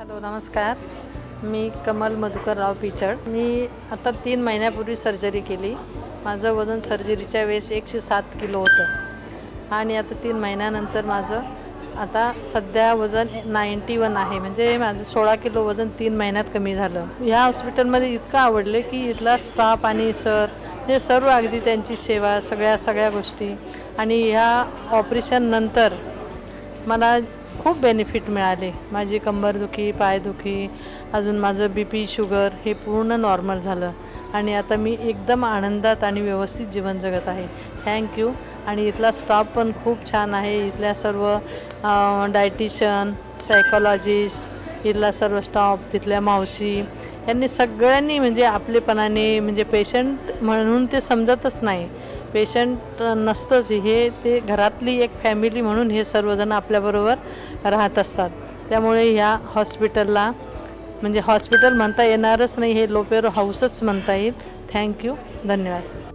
Hello नमस्कार, मी कमल मधुकरराव पिचड। मी आता 3 महिन्यापूर्वी सर्जरी केली। माझं वजन सर्जरीच्या वेळेस 107 किलो होतं आणि आता 3 महिन्यानंतर माझं आता सध्या वजन 91 आहे। म्हणजे माझं 16 किलो वजन 3 महिन्यात कमी झालं। ह्या हॉस्पिटलमध्ये इतकं आवडले की इथला स्टाफ आणि सर हे सर्व अगदी त्यांची सेवा सगळ्या गोष्टी आणि ह्या ऑपरेशन नंतर मला खूप बेनिफिट मिळाले। माझी कंबरदुखी, पायदुखी, अजून माझं बीपी, शुगर हे पूर्ण नॉर्मल झालं आणि आता मी एकदम आनंदात आणि व्यवस्थित जीवन जगत आहे। थँक्यू। आणि इथला स्टाफ पण खूप छान आहे। इथल्या सर्व डायटिशियन, सायकोलॉजिस्ट, इथला सर्व स्टाफ, तिथल्या मावशी यांनी सगळ्यांनी म्हणजे आपलेपणाने म्हणजे पेशंट म्हणून ते समजतच नाही, पेशंट नसतंच हे, ते घरातली एक फॅमिली म्हणून हे सर्वजण आपल्याबरोबर राहत असतात। त्यामुळे ह्या हॉस्पिटलला म्हणजे हॉस्पिटल म्हणता येणारच नाही, हे लोपेरो हाऊसच म्हणता येईल। थँक्यू, धन्यवाद।